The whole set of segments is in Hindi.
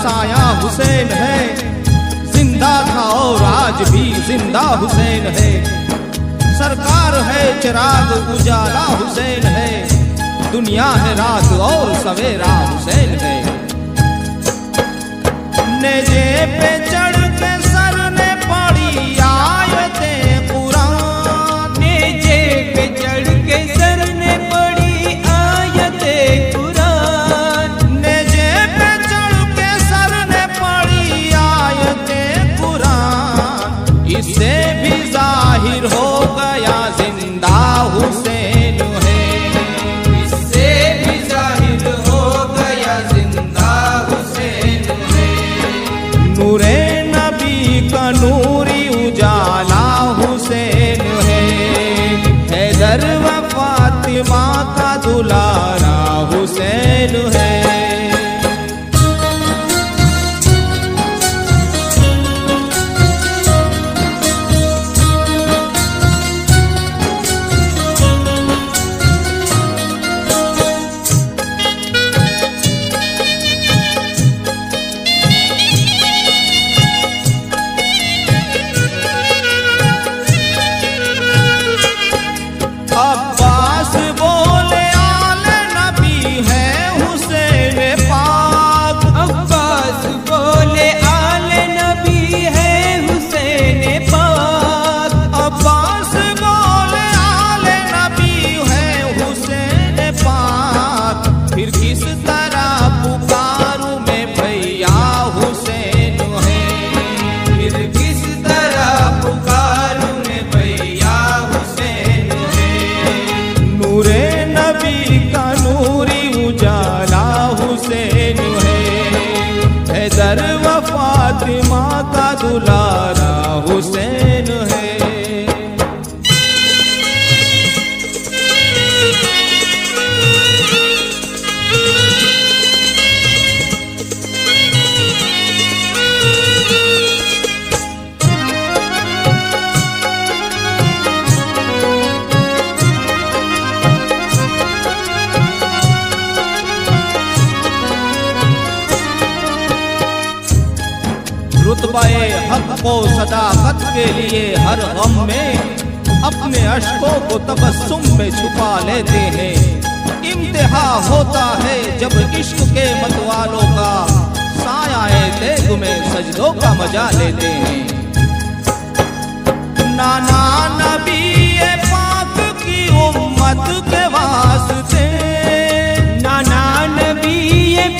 साया हुसैन है, जिंदा था और आज भी जिंदा हुसैन है। सरकार है चिराग उजाला हुसैन है, दुनिया है रात और सवेरा हुसैन है। नेजे पे चढ़ के सर ने पढ़ी आयते कुरान, नेजे पे चढ़ के सर ने पढ़ी आयते कुरान, नेजे पे चढ़ के सर ने पढ़ी आयते कुरान। इससे भी जाहिर हो गया जिंदा हुसैन है, इससे भी जाहिर हो गया जिंदा हुसैन है। नूरे नबी का नूरी उजाला हुसैन है, हैदर व फातिमा का दुलारा हुसैन है। अब्बास बोले आले नबी है हुसैन पाक, अब्बास बोले आले नबी है हुसैन पाक, अब्बास बोले आले नबी है हुसैन पाक। फिर किस तरह पुकारूं मैं भैया हुसैन है, फिर किस तरह पुकारूं मैं भैया हुसैन है। नूरे नबी का नूरी उजाला हुसैन है, हैदर व फातिमा का दुलारा हुसैन है। रुतबाए हक को सदाकत के लिए हर गम में अपने अश्कों को तबस्सुम में छुपा लेते हैं। इम्तिहा होता है जब इश्क के मतवालों का, साया तेग में सजदों का मजा लेते हैं। नाना नबी पाक की उम्मत के वास्ते, नाना नबी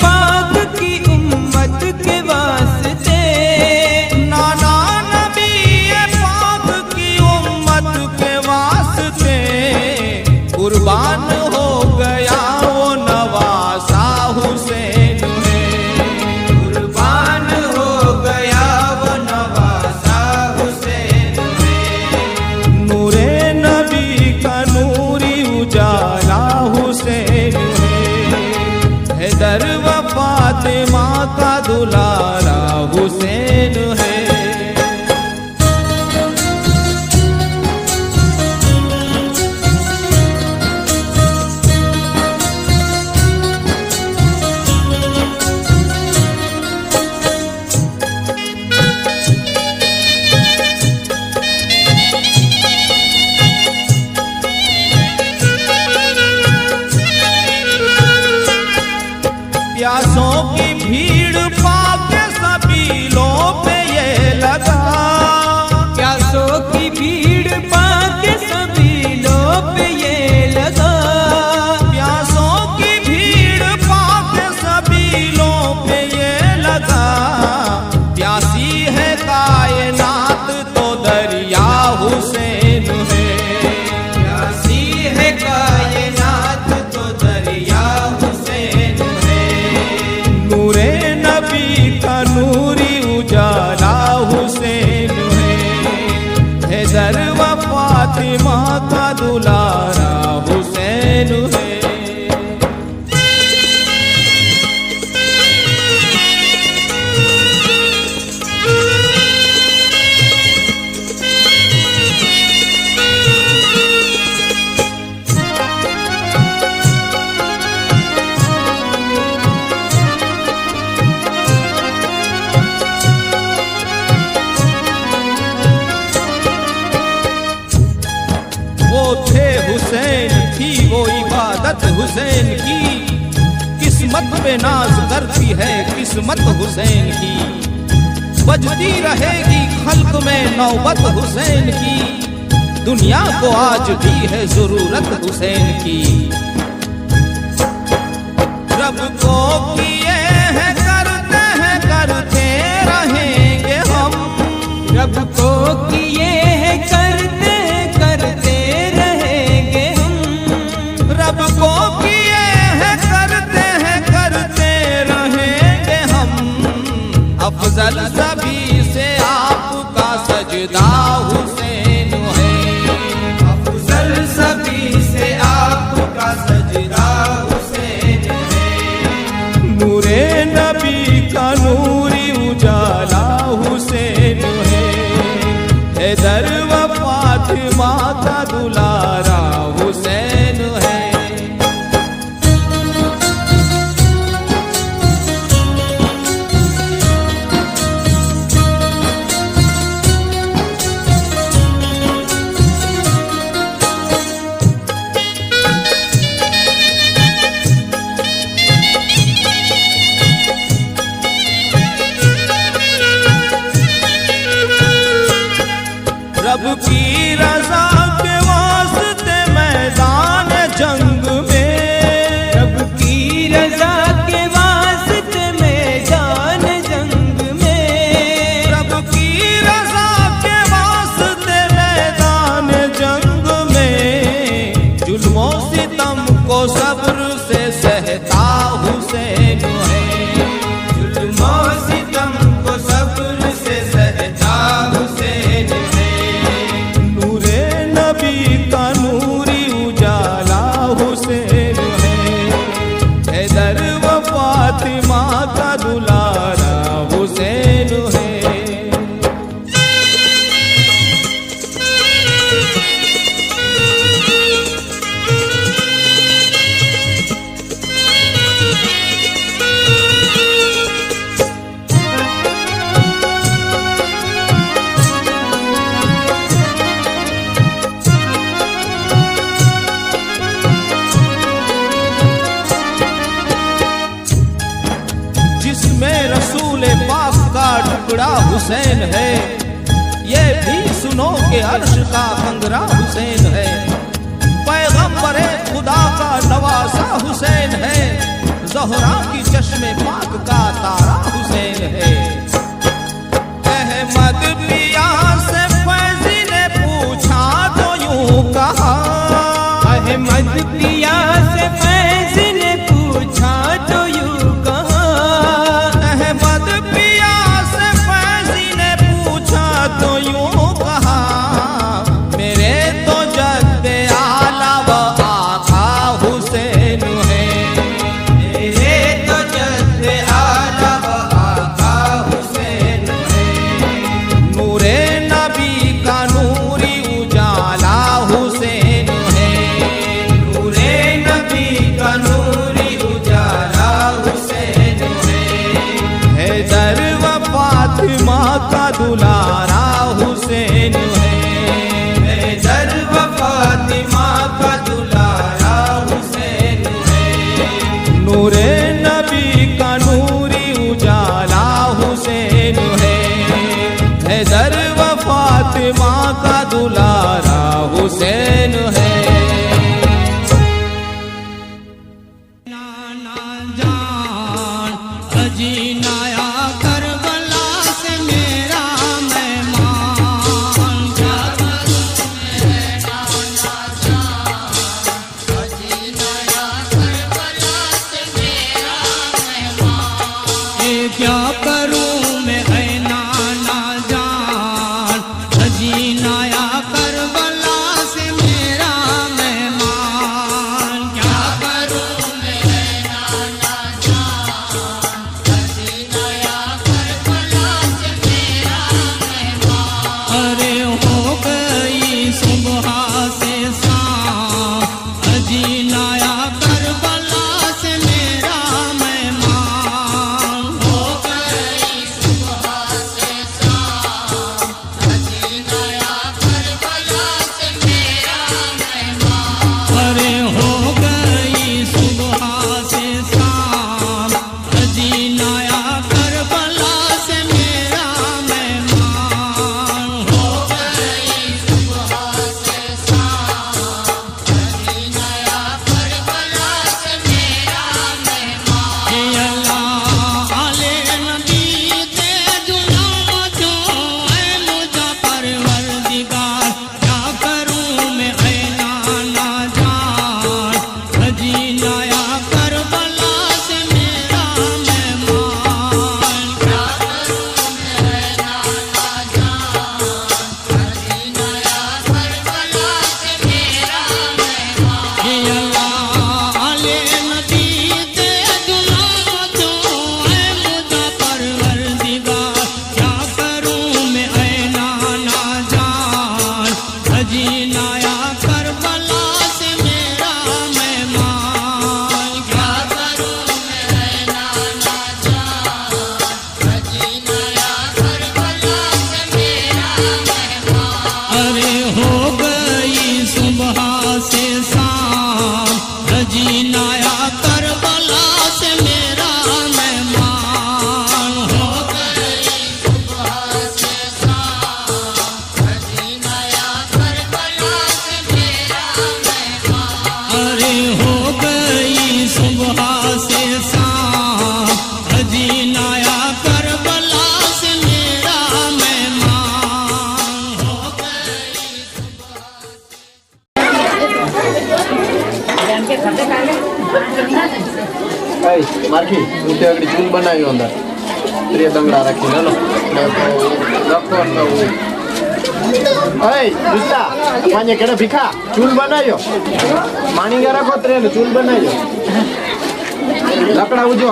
पाक की उम्मत के वास्ते, नाना नबी पाक की उम्मत के वास्ते कुर्बान हो गया वो नवासा हुसैन है, कुर्बान हो गया वो नवासा हुसैन है। नूरे नबी का नूरी उजाला हुसैन है, हैदर व फातिमा का दुलारा हुसैन है। प्यासों की भीड़ पाके सभी लों पे ये लगा, प्यासों की भीड़ पाके सभी लों पे ये लगा, प्यासों की भीड़ पाके सभी लों पे ये लगा। प्यासी है कायनात तो दरिया हुसैन है, प्यासी है कायनात तो दरिया हुसैन है। नूरे नबी का नूरी उजाला हुसैन है, हैदर व फातिमा का दुलारा हुसैन है। हुसैन की, किस्मत पे नाज करती है किस्मत हुसैन की। बजती रहेगी खल्क में नौबत हुसैन की, दुनिया को आज भी है जरूरत हुसैन की। रब को किए हैं करते रहेंगे हम, रब को किए हैं करते रहेंगे हम, रब को किए हैं करते रहेंगे हम। अफजल सभी से आपका सजदा हुसैन है, अफजल सभी से आपका सजदा हुसैन है। नूरे नबी का नूरी उजाला हुसैन है, हैदर व फातिमा का दुलारा हुसैन है। रब की रजा के वास्ते मैदान जंग में, रब की रजा के वास्ते मैदान जंग में, रब की रजा के वास्ते मैदान जंग में। जुल्मों सितम को सब्र से सहता हुसैन है, जुल्मों सितम को सब्र से सहता हुसैन है। का नूरी उजाला हुसैन है, हैदर व फातिमा का दुलारा हुसैन है। जिसमें रसूल पाक का टुकड़ा हुसैन है, ये भी सुनो के अर्श का कंगरा हुसैन है। पैगंबरे खुदा का नवासा हुसैन है, ज़हरा की चश्मे पाक का तारा हुसैन है। अहमद पिया से फैज़ी ने पूछा तो यूं कहा, अहमद पिया से फैज़ी ने पूछा तो यूं कहा, अहमद पिया से फैज़ी ने पूछा तो यूं कहा। मेरे तो जद्दे आला व आका हुसैन है, मेरे तो जद्दे आला व आका हुसैन है। नूरे नबी का नूरी उजाला हुसैन है, नूरे नबी का नूरी उजाला हुसैन है। हैदर व फातिमा का दुलारा हुसैन है, हैदर व फातिमा का दुलारा हुसैन है। नूरे नबी का नूरी उजाला हुसैन है, हैदर व फातिमा का दुलारा हुसैन है। अजीनाया करबला से मेरा मेहमान, क्या करूं मैं नाना जान। अजीनाया करबला से मेरा मेहमान, ये क्या करूं मैं ऐ नाना जान। अजीनाया करबला से मेरा मेहमान, क्या करूं मैं ऐ नाना जान। अरे हो गई सुबह से शाम, अजीनाया करबला से मेरा मेहमान। हो गई बनायो अंदर त्रे दंगड़ा रखी लो रखो न दुष्टा माने केड़ा भिखा चूल बनायो माणीगा रखो त्रे ने चूल बनायो लकड़ा उजो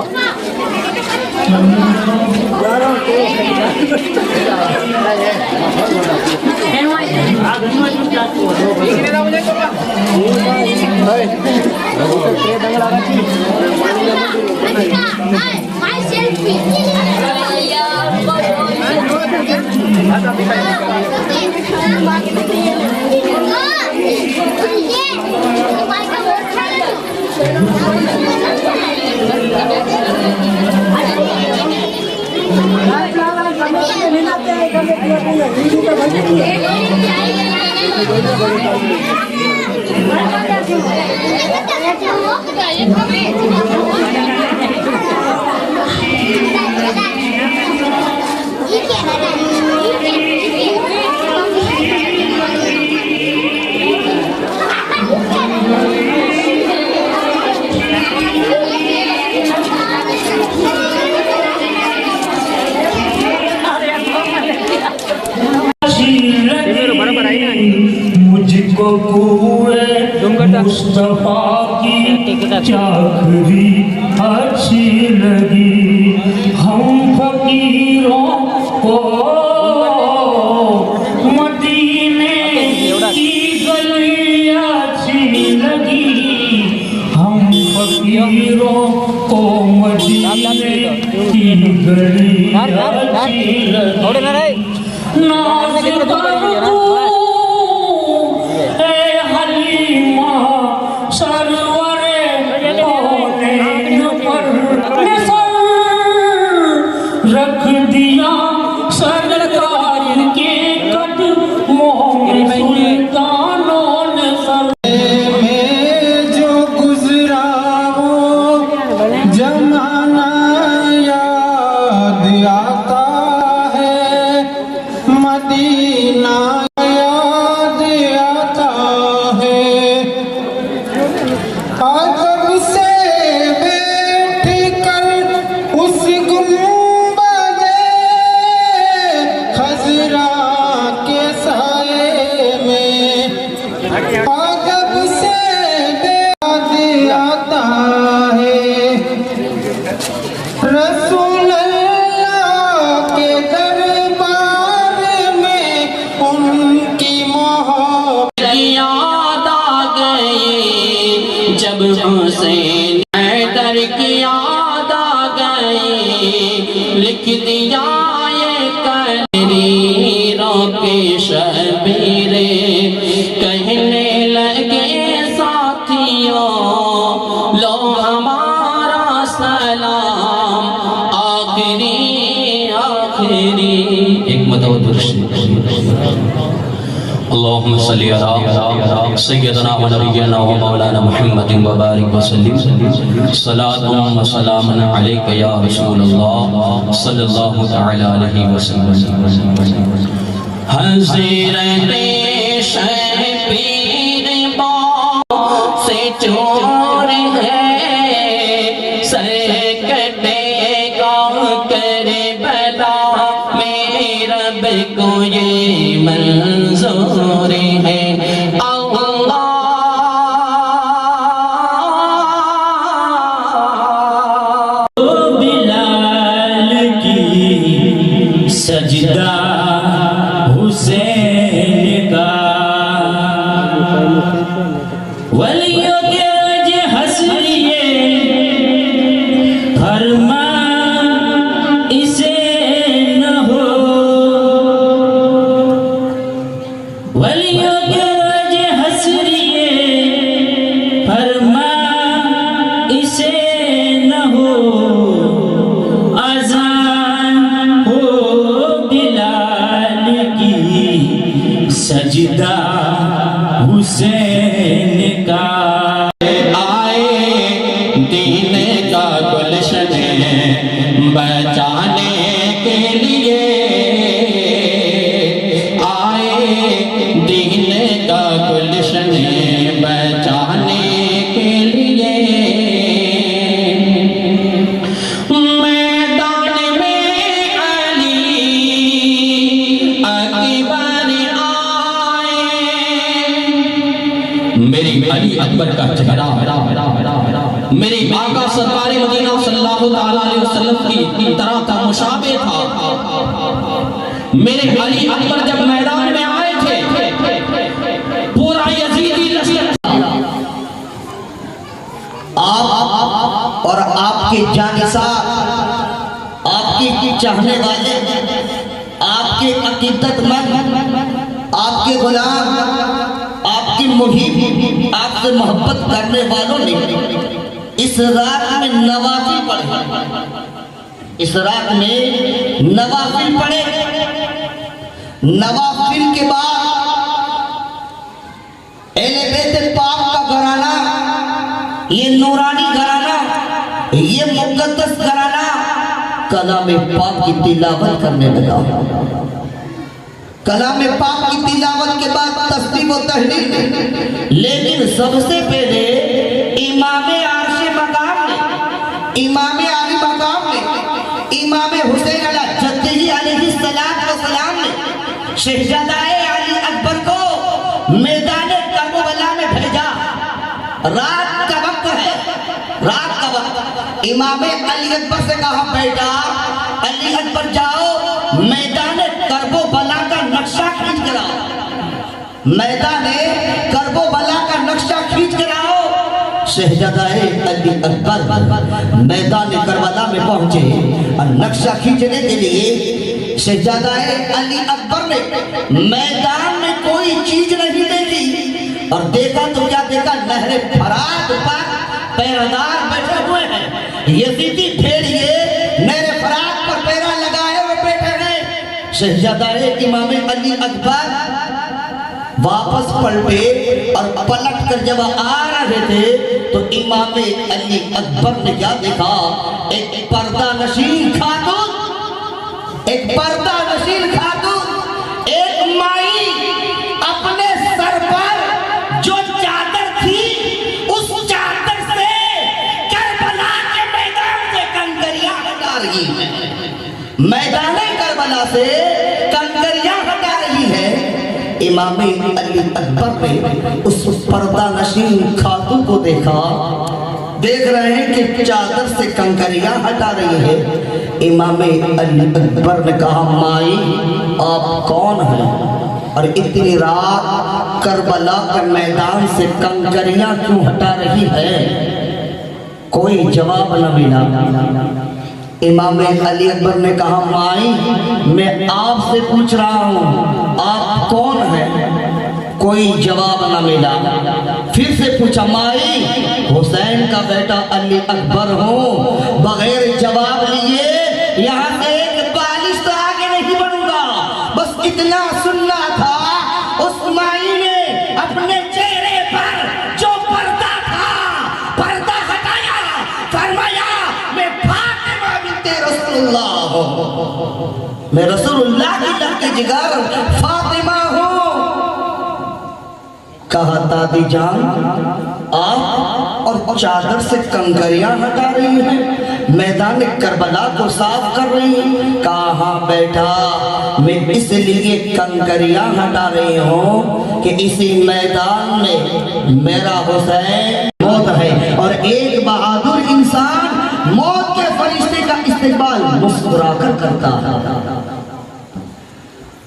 मुझको मुस्तफा की चाकरी अच्छी लगी हम फकीरों को मदीने की गली अच्छी लगी हम फकीरों को मदीने की गली अच्छी लगी रख दिया सरकार के कदमों में सुल्तानों ने सर में जो गुजरा वो जमाना याद आता है मदीना याद आता है आदम से बैठ कर उस आदब से याद आता है रसूल अल्लाह के दरबार में उनकी मोहब्बत याद आ गई जब हुसैन हैदर की याद आ गई लिख दिया ये करीरों के शबीरे कहने लगे साथियों लो हमारा सलाम आखिरी आखिरी एक मतवद्दुरुस्त अल्लाहुम्मा सल्ली अला सय्यदना व नबियना व मौलाना मुहम्मदिन व बारिक व सल्लिम सलातुन व सलामुन अलैका या रसूलल्लाह सल्लल्लाहु तआला अलैहि वसल्लम हज़रत शबीर से चोर है सर कटेगा करबला मेरे रब को ये मंजूर है बिलाल की सजदा हुसैन का वलियों के वजह हसरिए फरमा इसे न हो वलियों के वजह हसरिए फरमा इसे न हो अज़ान हो बिलाल की सजदा हुसैन का आए दीन का गुलशन बचाने के लिए आए दीन का गुलशन बचाने के लिए मैदान अली अकबर का चेहरा मेरे आका सरकार मदीना सल्लल्लाहु ताला अलैहि वसल्लम की तरह का मुशाबे था। मेरे अली अकबर जब मैदान में आए थे, पूरा यजीदी लश्कर आप और आपके जानिसार, आपके चाहने वाले, आपके अकीदतमंद, आपके गुलाम, आपके मुहिब, आपसे मोहब्बत करने वालों ने इस रात में नवाफिल पढ़े। इस रात में नवाफिल पढ़े। नवाफिल के बाद अहले बैत पाक का घराना, ये नूरानी घराना, ये मुक़द्दस घराना कलाम पाक की तिलावत करने लगा। कलाम पाक की तिलावत के बाद तस्बीह व तहलील। लेकिन सबसे पहले इमाम आरशे मकाम ने, इमाम आली मकाम ने, इमाम हुसैन अला जद्दी अलैहिस्सलाम ने शहजादाए अली अकबर को मैदान करबला में भेजा। रात का वक्त है, रात का वक्त। इमाम अली अकबर से कहा, बेटा अली अकबर जाओ मैदान करबला का नक्शा खींच कर आओ। मैदान करबला का नक्शा खींच कर आओ। शहजादाए अली अकबर मैदान करबला में पहुंचे और नक्शा खींचने के लिए शहजादाए अली अकबर ने मैदान में कोई चीज नहीं देखी और देखा तो क्या देखा, नहरे फरात पर पहरेदार बैठे हुए हैं। यजीदी भेड़िए नहरे फरात पर पहरा लगाए हुए बैठे हैं। शहजादाए इमाम अली अकबर वापस पलटे और पलट कर जब आ रहे थे तो इमाम अली अकबर ने क्या देखा, एक पर्दा नशीन खातून, एक पर्दा नशीन खातून, एक माई अपने सर पर जो चादर थी उस चादर से करबला के मैदान से कंकरियां हटा रही है। मैदान करबला से कंकरियां हटा रही है। इमाम अली अकबर ने उस पर्दा नशीन खातून को देखा। देख रहे हैं कि चादर से कंकरियां हटा रही है। इमाम अली अकबर ने कहा, माई आप कौन हैं और इतनी रात करबला के मैदान से कंकरियां क्यों हटा रही है? कोई जवाब न मिला। इमाम अली अकबर ने कहा, माई मैं आपसे पूछ रहा हूँ आप कौन हैं? कोई जवाब न मिला। फिर से पूछा, माई हुसैन का बेटा अली अकबर हूँ। बगैर जवाब लिए यहाँ से एक बालिश तो आगे नहीं बढ़ूंगा। बस इतना सुनना था। उस माई ने अपने चेहरे पर जो पर्दा था, पर्दा हटाया, फरमाया मैं फातिमा बिन्ते रसूलुल्लाह हूँ, मैं रसूलुल्लाह की लड़की जिगर फातिमा हूँ। कहा, दादी जान आप और चादर से कंकरियां हटा रही हैं, मैदान करबला को साफ कर रही हैं। कहा, बेटा मैं इसलिए कंकरियां हटा रही हूँ कि इसी मैदान में मेरा हुसैन मौत है और एक बहादुर इंसान मौत के फरिश्ते का इस्तेमाल मुस्कुराकर करता है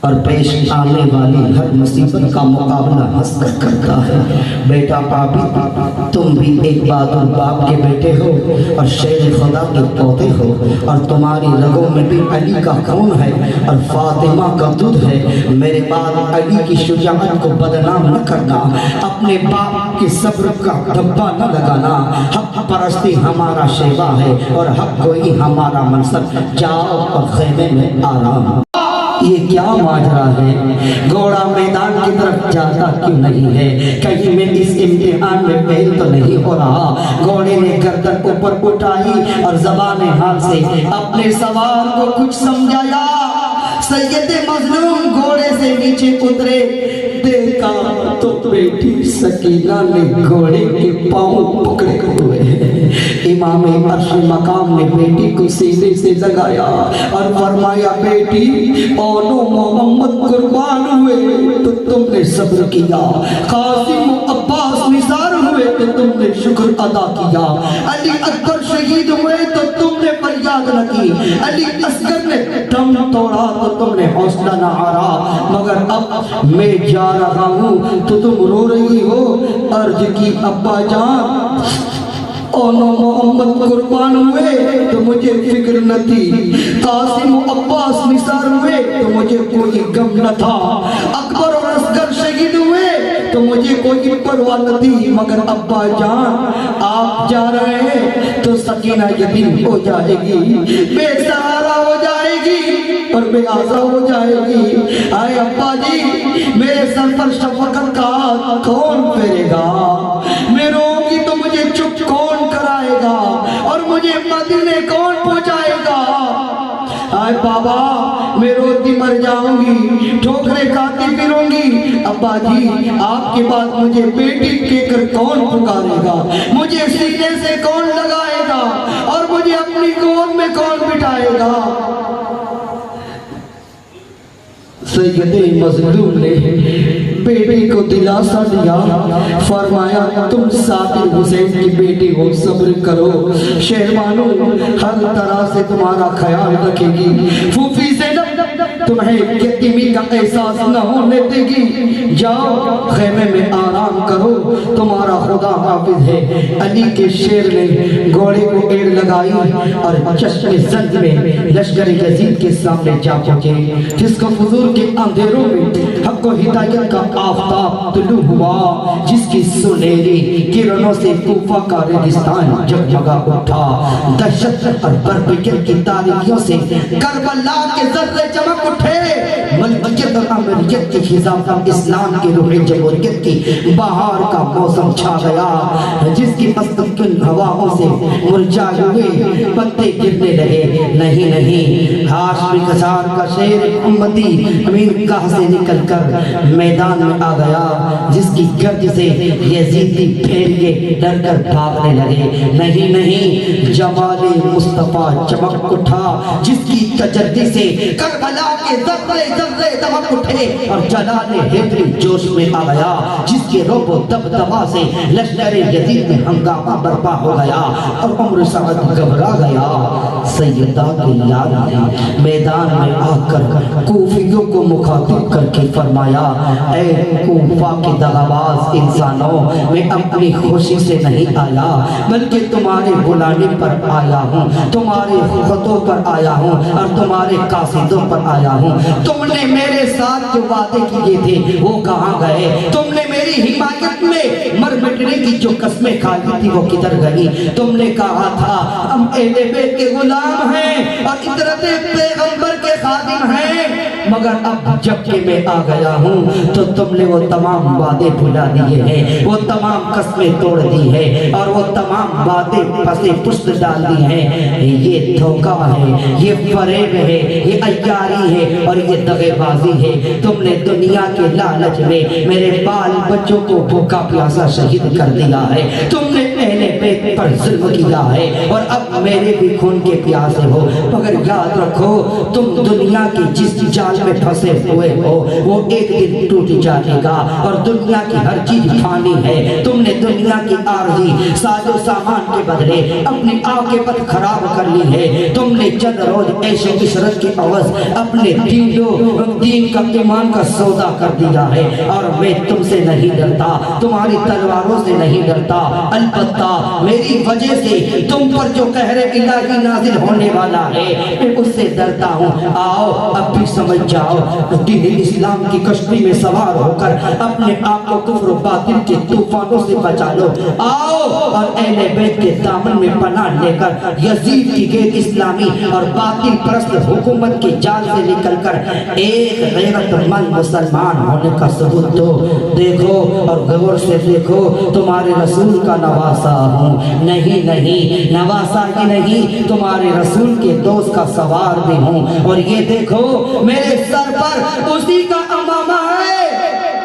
और पेश आने वाली हर मुसीबत का मुकाबला हंसकर करता है। बेटा पापी तुम भी एक बहादुर बाप के बेटे हो और शेर खुदा के पोते हो और तुम्हारी रगों में भी अली का खून है और फातिमा का दूध है। मेरे बाद अली की शुजाअत को बदनाम न करना, अपने बाप के सब्र का धब्बा न लगाना। हक परस्ती हमारा शेवा है और हक गोई हमारा मनसब। जाओ और खेमे में आराम। ये क्या माजरा है? घोड़ा मैदान की तरफ जाता क्यों नहीं है? कहीं मैं इस इम्तिहान में फेल तो नहीं हो रहा? घोड़े ने गर्दन ऊपर उठाई और ज़बान हाल से अपने सवार को कुछ समझाया। सैयद मजलूम घोड़े से नीचे उतरे। देखा तो बेटी सकीना ने घोड़े के पांव पकड़े हुए हैं। इमाम अर्श मकाम ने बेटी को सीने से लगाया और फरमाया, बेटी ओनो मोहम्मद कुर्बान हुए तो तुमने सब्र किया। कासिम अब्बास निसार तो तुमने शुक्र अदा किया। अली अकबर शहीद हुए तो तुमने फरियाद न की। अली असगर ने दम तोड़ा तो तुमने हौसला न हारा। मगर अब मैं जा रहा हूँ तो तुम रो रही हो। अर्ज की अब्बा जान और मोहम्मद कुर्बान हुए तो मुझे फिक्र न थी। कासिम अब्बास निसार हुए तो मुझे कोई गम न था। अकबर और असगर शहीद हुए तो मुझे कोई परवाह न थी। मगर अब्बा जान आप जा रहे हैं तो सकीना यतीम हो जाएगी, बेसहारा हो जाएगी और बेआज़ा हो जाएगी। आए अब्बा जी, मेरे सर पर शफकत का हाथ कौन फेरेगा? मैं रोऊंगी तो मुझे चुप कौन कराएगा और मुझे मदीने कौन पहुंचाएगा? आए बाबा, मैं रोती मर जाऊंगी, ठोकरें खाती फिरूंगी। अब्बा जी, आपके बाद मुझे बेटी कहकर कौन पुकारेगा? मुझे सीने से कौन लगाएगा और मुझे अपनी गोद में कौन बिठाएगा? सैयदे मज़लूम ने बेटी को दिलासा दिया, फरमाया तुम साबिर हुसैन की बेटी हो, सब्र करो। शहरबानो हर तरह से तुम्हारा ख्याल रखेगी। फूफी ज़ैनब तुम्हें यतीमी का एहसास न होने देगी। जाओ खेमे में आराम करो, तुम्हारा खुदा हाफिज है। अली के शेर ने घोड़े को एड़ लगाई और चश्मे जंग में लश्कर यजीद के सामने जा पहुंचे। जिसको हुजूर के अंधेरों में हक व हिदायत का आफताब तुलू हुआ, जिसकी सुनहरी किरणों से कूफा का रेगिस्तान जगमगा उठा। दहशत और बर्बरियत की तारीकियों से करबला के जर्रे चमक उठे। मलकियत और अमरियत के खिजां पर इस्लाम के रूह जमहूरियत की बहार का मौसम छा गया। जिसकी मस्तकिन हवाओं से मुरझाए हुए पत्ते गिरने लगे। नहीं नहीं, हाशमी कसार का शेर उम्मती अमीर गाह से निकलकर मैदान में आ गया। जिसकी गर्द से यजीदी फेरिए डर कर भागने लगे। नहीं नहीं, जमाले मुस्तफा चमक उठा। जिसकी तजर्दी से करबला के जर्रे जर्रे दमक उठे और जलाले हैदरी जोश में आ गया। जिसके रोबो दबदबा से लश्कर यजीद में हंगामा बर्पा हो गया और उम्र साद घबरा गया। सैयदा की याद ने मैदान में आकर कूफियों को मुखातिब करके फरमाया, ऐ कूफा के दगाबाज इंसानों, मैं अपनी खुशी से नहीं आया बल्कि तुम्हारे बुलाने पर आया हूँ, तुम्हारे खतों पर आया हूँ और तुम्हारे कासिदों पर आया हूँ। तुमने मेरे साथ जो वादे किए थे वो कहाँ गए? तुमने मेरी हिमायत में मर मिटने की जो कस्में खाई थी वो किधर गई? तुमने कहा था हम अहले बैत के गुलाम हैं और इतरते पैगंबर के खादिम हैं। मगर अब जब कि मैं आ गया हूँ तो तुमने वो तमाम वादे भुला दिए हैं, वो तमाम कस्में तोड़ दी है और वो तमाम बातें फंसे पुष्ट डाल दी हैं। ये धोखा है, ये फरेब है, ये अय्यारी है और ये दगेबाजी है। तुमने दुनिया के लालच में मेरे बाल बच्चों को भूखा प्यासा शहीद कर दिया है। तुमने अहले बैत पर जुल्म किया है और अब मेरे भी खून के प्यासे हो। मगर याद रखो, तुम दुनिया की जिस जाल में फंसे हुए हो वो एक दिन टूट जाएगा और दुनिया की हर चीज फानी है। तुमने दुनिया की आरजी साजो सामान के बदले अपनी आकिबत खराब कर ली है। तुमने चंद रोज ऐशो इशरत की अवज अपने दीन का ईमान का सौदा कर दिया है। और मैं तुमसे नहीं डरता, तुम्हारी तलवारों से नहीं डरता, अलबत्ता मेरी वजह से तुम पर जो कहरे इलाही नाजिल होने वाला है मैं उससे डरता हूँ। आओ अब भी समझ जाओ, दीन इस्लाम की कश्ती में सवार होकर अपने आप को कुफ्र बातिल के तूफानों से बचा लो। आओ और अहले बैत के दामन में पनाह लेकर यजीद की गैर इस्लामी और बातिल परस्त हुकूमत के जाल से निकलकर एक गैरतमंद मुसलमान होने का सबूत दो। देखो और गौर से देखो, तुम्हारे रसूल का नवासा हूँ। नहीं नहीं, नवासा ही नहीं, तुम्हारे रसूल के दोस्त का सवार भी हूँ। और ये देखो, मेरे सर पर उसी का अमामा है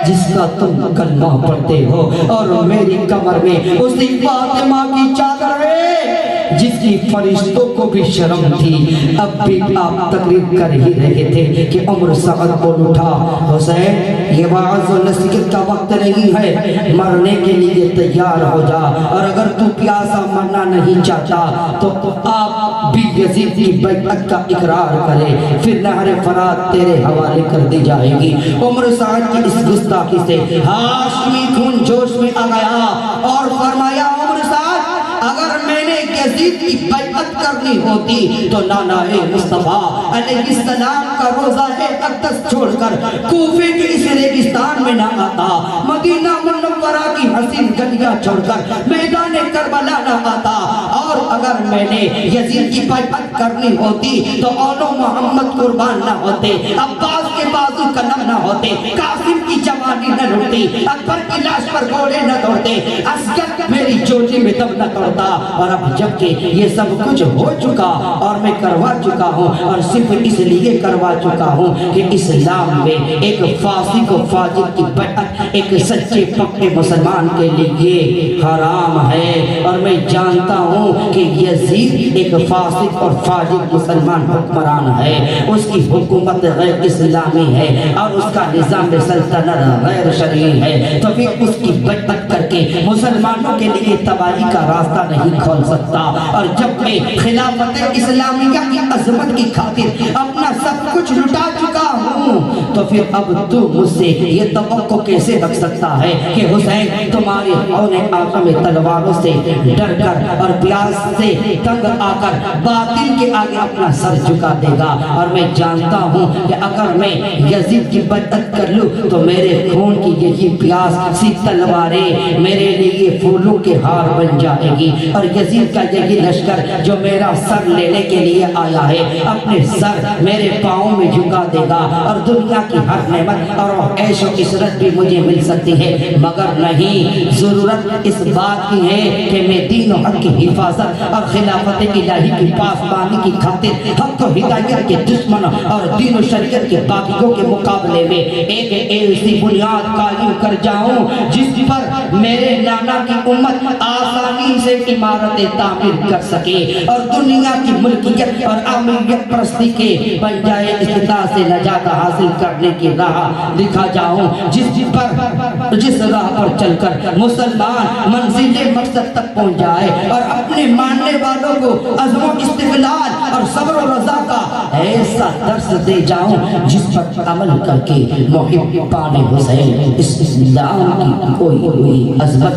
जिसका तुम कलमा पढ़ते हो और मेरी कमर में उसी फातिमा की चादर है जिसकी फरिश्तों को भी शर्म थी। अब भी आप तकरीर कर ही रहे थे कि उम्र साद बोल उठा, हुसैन ये वाज़ और नसीहत का वक्त नहीं है, मरने के लिए तैयार हो जा, और अगर तू प्यासा मरना नहीं चाहता तो आप भी यजीद की बैअत का इकरार करे, फिर नहर फरात तेरे हवाले कर दी जाएगी। उम्र साद की इस गुस्ताखी से हाशमी खून जोश में आ गया और फरमाया, उम्र साद अगर मैंने यजीद की बैअत करनी होती तो नाना मुस्तफा अलैहिस्सलाम का रोज़ा अक़दस छोड़कर कूफे के इस रेगिस्तान में ना आता, मदीना मुनव्वरा की हसीन गलियां छोड़कर मैदान करबला ना आता, और अगर मैंने यजीद की बैअत करनी होती तो औलो मोहम्मद कुर्बान ना होते, अब्बास के बाजू कलम ना होते, कासिम की जवानी न लुटती, अकबर की लाश पर घोड़े न दौड़ते, असगर मेरी चोटी में दम न तोड़ता। और अब जबकि ये सब कुछ हो चुका और मैं करवा चुका हूँ, और सिर्फ इसलिए करवा चुका हूँ कि इस्लाम में एक फासिक और फाजिर की बैअत एक सच्चे पक्के मुसलमान के लिए हराम है, और मैं जानता हूँ कि यजीद एक फासिक और फाजिर मुसलमान हुक्मरान है, उसकी हुकूमत गैर इस्लामी है और उसका निज़ाम सल्तनत गैर शरई है, तो फिर उसकी बैअत करके मुसलमानों के लिए तबाही का रास्ता नहीं खोल सकता। और जब मैं खिलाफत इस्लामिया की अजमत की खातिर अपना सब कुछ लुटा चुका हूँ, तो फिर अब तू मुझसे ये तवक्को कैसे रख सकता है कि हुसैन तुम्हारे औने आका में तलवारों से डर कर और प्यास से तंग आकर बातिल के आगे अपना सर झुका देगा। और मैं जानता हूँ कि अगर मैं यजीद की बैअत कर लूँ तो मेरे खून की यही प्यास सी तलवारें मेरे लिए फूलों के हार बन जाएगी, और यजीद का यही लश्कर जो मेरा सर लेने के लिए आया है अपने सर मेरे पाँव में झुका देगा, और दुनिया की हर नेमत और ऐशो इशरत भी मुझे मिल सकती है, मगर नहीं, जरूरत इस बात की है कि मैं दीन और हक की हिफाजत और खिलाफत इलाही की पासबानी की खातिर हक तो हिदायत के दुश्मन और दीन और शरीयत के बागियों के मुकाबले में एक ऐसी बुनियाद कायम कर जाऊं जिस पर मेरे नाना की उम्मत आसानी से इमारतें तामीर कर सके, और दुनिया की मुल्कियत और आमियत परस्ती के बन जाए इस्तिदा से नजात हासिल करने की राह दिखा जाऊं, जिस राह पर चलकर मुसलमान मंजिल मकसद तक पहुंच जाए और अपने मानने वालों को अज़्म इस्तिक़लाल और सब्र और रज़ा का ऐसा दर्स दे जाऊं जिस पर अमल करके मुहिब्बान हुसैन इस्लाम की कोई हुई अज़मत,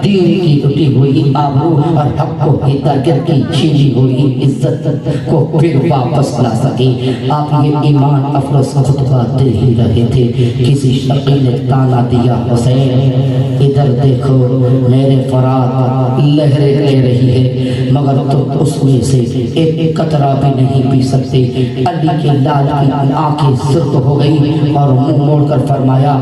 दीन की टूटी हुई आबरू और हक को हिदायत की छीनी हुई इज्जत को फिर वापस ला सके। आप ये ईमान अफरोज़ खुतबा दे ही रहे थे, किसी शक़ी ने ताना दिया, हुसैन इधर देखो मेरे फरात लहरें ले रही है, मगर तुम उसमें से एक कतरा भी नहीं पी सकते। अली के लाल की आंखें सुर्ख हो गई और मुंह मोड़कर फरमाया,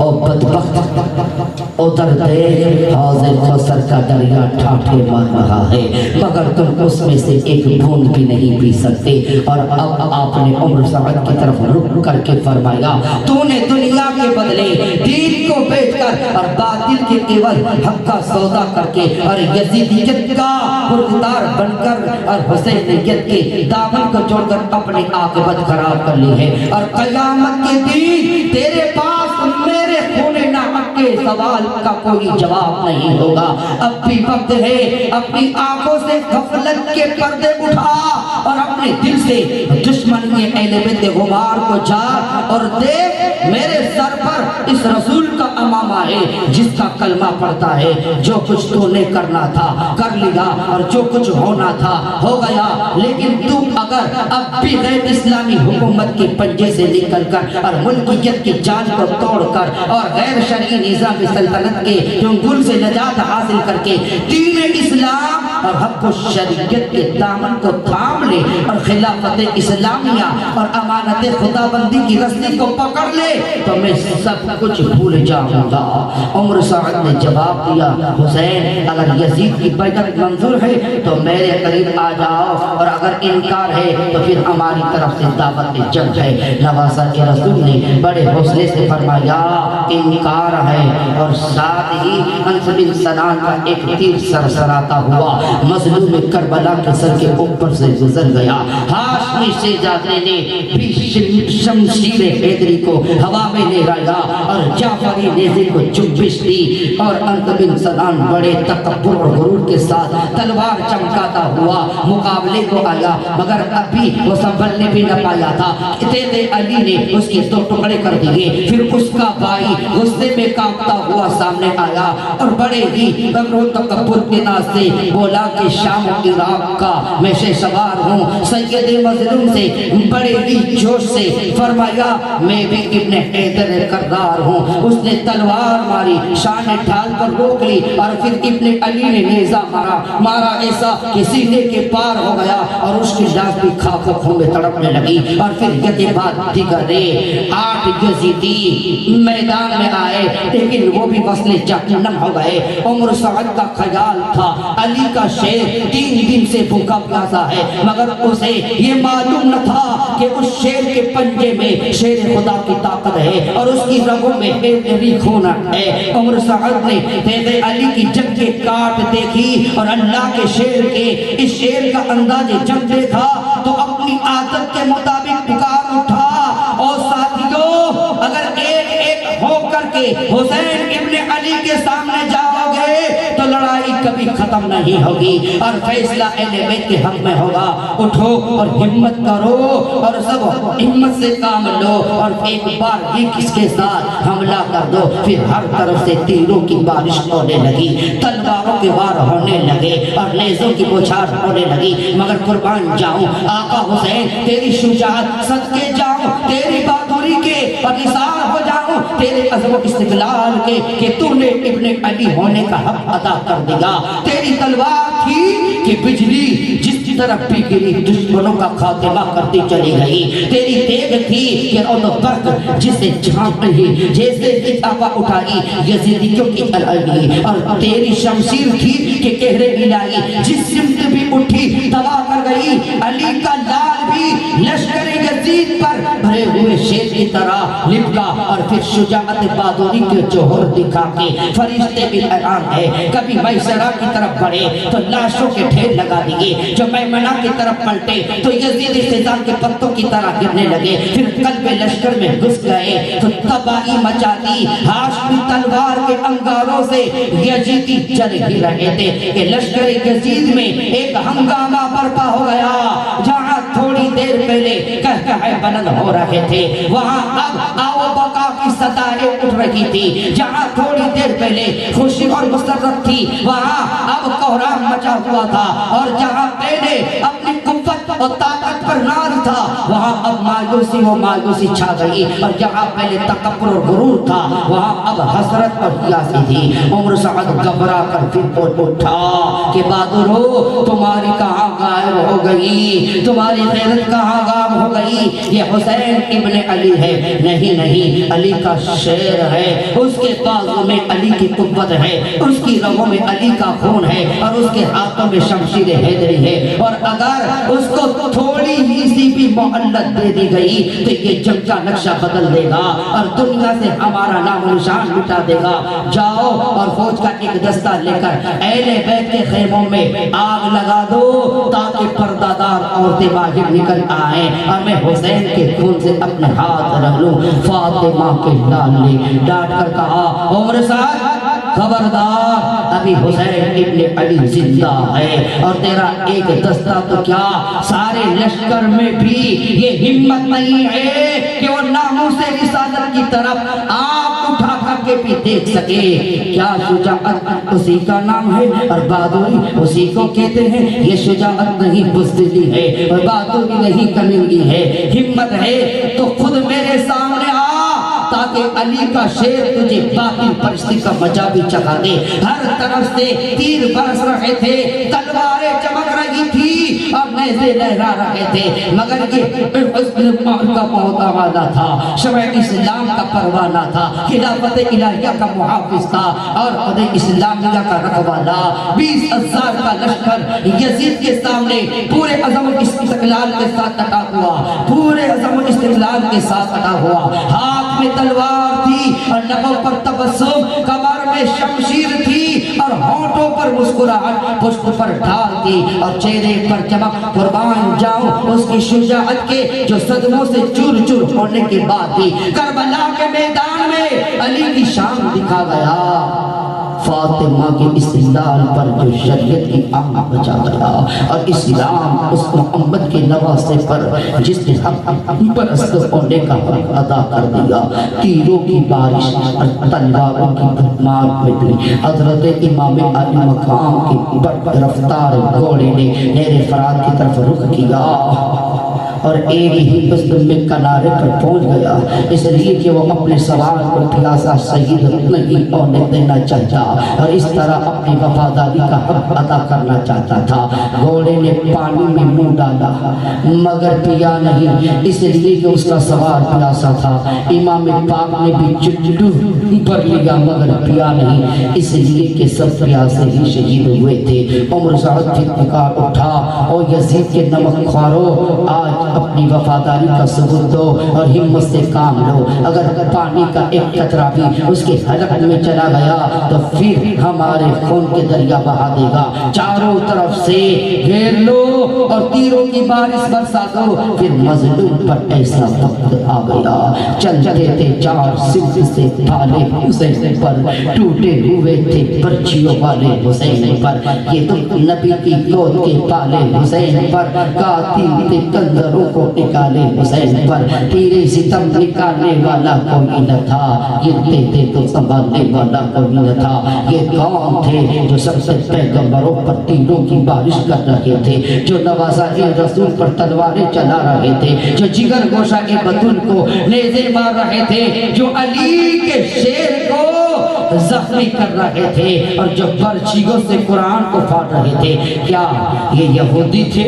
ओ बदबख्त उधर देख, हौज़े कौसर का दरिया ठाठे मार रहा है, मगर तुम उसमें से एक बूंद भी नहीं पी सकते। और अब आपने उम्र साद की तरफ रुक करके फरमाया, तूने दुनिया के बदले दीन को बेचकर और बातिल के केवल हक का सौदा करके और यजीदियत का पुरदार बनकर और हुसैनियत के दामन को जोड़कर अपनी आक़िबत खराब कर ली है, और क़यामत के दिन तेरे पास मेरे खून नाहक के सवाल का कोई जवाब नहीं होगा। अब भी वक्त है, अपनी आंखों से गफलत के पर्दे उठा और अपने दिल से दुश्मन के अहले बैत गुबार को झाड़ और देख, मेरे सर पर इस रसूल का अमामा है जिसका कलमा पड़ता है। जो कुछ तूने करना था कर लिया और जो कुछ होना था हो गया, लेकिन तू अगर अब भी गैर इस्लामी हुकूमत के पंजे से निकल कर और मुल्कियत की जान को तोड़कर और गैर शरई निज़ाम सल्तनत के चंगुल से नजात हासिल करके दीन इस्लाम और हक व शरीयत के दामन को थाम ले और खिलाफत इस्लामिया और अमानत खुदाबंदी की रस्सी को पकड़ ले, तो मैं सब कुछ भूल जाऊंगा। उम्र साद ने जवाब दिया, हुसैन अगर यजीद की बैअत मंजूर है तो मेरे करीब आ जाओ, और अगर इनकार है तो फिर हमारी तरफ से दावत जंग है। नवासा के रसूल ने बड़े हौसले से फरमाया, इनकार है, और साथ ही अंस बिन सनान का एक तीर सरसराता हुआ मजलूम करबला के सर के ऊपर से गुजर गया। हाशमी शेजादे ने भी शमशीर हैदरी को हवा में लहराया और जाफरी नेज़े को जुम्बिश दी और अंत बिन सलाम बड़े तकब्बुर और गुरूर के साथ तलवार चमकाता हुआ मुकाबले को आया, मगर अभी वो संभलने भी न पाया था। तेरे अली ने उसके दो टुकड़े कर दिए। फिर उसका भाई गुस्से में कांपता हुआ सामने आया और बड़े ही तकब्बुर के नाज से बोला कि शाम और इराक का मैं से सवार हूँ। सैयद मजलूम से बड़े ही जोश से फरमाया मैं भी इब्ने हैदर करदार हूँ। उसने तलवार मारी, शान ढाल कर रोक ली और फिर इब्ने अली ने नेज़ा मारा ऐसा कि सीने के पार हो गया और उसकी लाश भी खाकों में तड़पने लगी। और फिर यदि बात दिगरे 8 यजीदी मैदान में आए, लेकिन वो भी वस्ले जहन्नम हो गए। उम्र सअद का ख्याल था अली का शेर 3 दिन से भूखा प्यासा है, मगर उसे ये मालूम न था कि उस शेर के पंजे में शेर खुदा की ताकत है और उसकी रगों में हैदरी खून है। उम्र सअद ने तेरे अली की जंगे काट देखी और अल्लाह के शेर के इस शेर का अंदाज़े जब देखा तो अपनी आदत के मुताबिक पुकार उठा और साथियों अगर एक एक हो करके हुसैन इब्ने अली के सामने जाओगे तो लड़ाई कभी खत्म नहीं होगी और फैसला अहले बैत के हक में होगा। उठो और हिम्मत करो और सब हिम्मत से काम लो और एक बार ही किसके साथ हमला कर दो। फिर हर तरफ से तीरों की बारिश होने लगी, तलवारों के वार होने लगे और नेज़ों की बौछार होने लगी। मगर कुर्बान जाऊं आका हुसैन तेरी शुजाअत, सदके जाऊं तेरी बहादुरी के और निसार हो जाऊं तेरे अज़म इस्तिक़लाल के कि तूने इब्ने अली होने का हक अदा कर दिया। तेरी तलवार थी कि बिजली जिस तरफ भी गिरी दुश्मनों का खात्मा करती चली गई। तेरी तेग थी कि बर्क जिसे झांक रही जैसे इताफा उठाई यजीदियों की तलगी और तेरी शमशीर थी कि कहरे मिलाई जिस सिमत भी उठी तबाह कर गई। अली का लाल भी लश्कर यजीद पर भरे हुए शेर की तरह लिपटा और फिर शुजाअत बहादुरी के जोहर दिखा के फरिश्ते भी हैरान है। कभी मैसरा की तरफ बढ़े तो लाशों के ढेर लगा दिए, जो मैमना की तरफ पलटे तो यजीद इस्तिजाम के पत्तों की तरह गिरने लगे। फिर कल्बे लश्कर में घुस गए तो तबाही मचा दी। हाशमी तलवार के अंगारों से यजीदी जल ही रहे थे कि लश्कर यजीद में एक हंगामा बर्पा हो गया। जहाँ थोड़ी देर पहले कहकहे बुलंद हो रहे थे वहाँ अब आओ बका की सदाएं उठ रही थी। जहाँ थोड़ी देर पहले खुशी और मुसर्रत थी वहाँ अब कोहराम मचा हुआ था और जहाँ पहले अपनी कुव्वत और ताकत पर नाज था वहाँ अब मायूसी वो मायूसी छा गई और जहाँ पहले तकब्बुर और गुरूर था वहाँ अब हसरत और हियासी थी। उम्र सअद घबरा कर फिर बोल उठा कि बहादुरो तुम्हारी कहाँ गायब हो गई, तुम्हारी गैरत कहाँ गायब हो गई। ये हुसैन इब्ने अली है। नहीं नहीं, अली का शेर है, उसके बाजू में अली की कुव्वत है, उसकी रगों में अली का खून है और उसके हाथों में शमशीर हैदरी है। और अगर उसको थोड़ी ही सी भी मोहल्लत दे दी गई तो ये जंग का नक्शा बदल देगा और दुनिया से हमारा नाम निशान मिटा देगा। जाओ और फौज का एक दस्ता लेकर अहले बैत के खेमों में आग लगा दो ताकि पर्दादार औरतें बाहर निकल आए और मैं हुसैन के खून से अपने हाथ रख लूं। फातिमा के लाल ने डांट कर कहा उम्र साहब खबरदार, अभी हुसैन इब्ने अली जिंदा है और तेरा एक दस्ता तो क्या सारे लश्कर में भी ये हिम्मत नहीं है कि वो नामूसे रिसालत की तरफ आंख उठा करके भी देख सके। क्या शुजाअत उसी का नाम है और बहादुरी उसी को कहते हैं। ये शुजाअत नहीं बुज़दिली है और बहादुरी नहीं कमीनगी है। हिम्मत है तो खुद मेरे सामने आ ताकि अली का शेर तुझे बातिल परिस्थिति का मजा भी चखा दे। हर तरफ से तीर बरस रहे थे, तलवारें चमक रही थी और नेज़े लहरा रहे थे, मगर ये का पौधा वाला था, शमए इस्लाम का परवाना था, खिलाफत इलाहिया का मुहाफिज था और खुद इस्लामिया का रखवाला। 20,000 का लश्कर यजीद के सामने पूरे अज़म इस्तिक़लाल के साथ अटा हुआ, पूरे अज़म इस्तिक़लाल के साथ अटा हुआ। हाथ में तलवार थी और लबों पर तबस्सुम, कमर में में शमशीर थी और होठों पर मुस्कुराहट पुष्प पर ढाल थी और चेहरे पर चमक। कुर्बान जाऊं उसकी शुजाअत के जो सदमों से चूर चूर होने के बाद भी करबला के मैदान में अली की शान दिखा गया। फातिमा के इस लाल पर जो शरीयत की आग बचा गया और इस्लाम उस मोहम्मद के नवासे पर जिसने हम परस्त होने का हक अदा कर दिया। तीरों की बारिश और तलवारों की भरमार में भी हजरत इमाम अली मकाम की बड़ रफ्तार घोड़े ने नेरे फरात की तरफ रुख किया और एक ही बस्तर में किनारे पर पहुंच गया, इसलिए कि वो अपने सवार को प्यासा शहीद नहीं होने देना चाहता और इस तरह अपनी वफादारी का हक अदा करना चाहता था। घोड़े ने पानी में मुंह डाला मगर पिया नहीं, इसलिए कि उसका सवार प्यासा था। इमाम पाक ने भी चुटलू भर लिया मगर पिया नहीं, इसलिए कि सब प्यासे ही शहीद हुए थे। उमर साहब भी पुकार उठा और यजीद के नमक ख्वारो, आज अपनी वफादारी का सबूत दो और हिम्मत से काम लो। अगर पानी का एक कतरा भी उसके हलक में चला गया तो फिर हमारे खून के दरिया बहा देगा। चारों तरफ से घेर लो और तीरों की बारिश बरसा दो। फिर मजलूम पर ऐसा वक्त आ गया। चलते थे चार सिंह से भाले हुसैन पर, टूटे हुए थे पर्चियों वाले हुसैन पर। ये तो नबी की गोद के पाले हुसैन पर, कातिल थे कंजरों को निकाले हुसैन पर। तीरे सितम निकालने वाला कोई न था, गिरते थे तो संभालने वाला कोई न था। ये कौन थे जो सबसे पैगंबरों पर तीरों की बारिश कर रहे थे, जो नवाज़ाए रसूल पर तलवारें चला रहे थे, जो जिगर गोशा के बतूल को नेज़े मार रहे थे, जो अली के शेर को जख्मी कर रहे थे और जो पर्चियों से कुरान को फाड़ रहे थे। क्या ये यहूदी थे,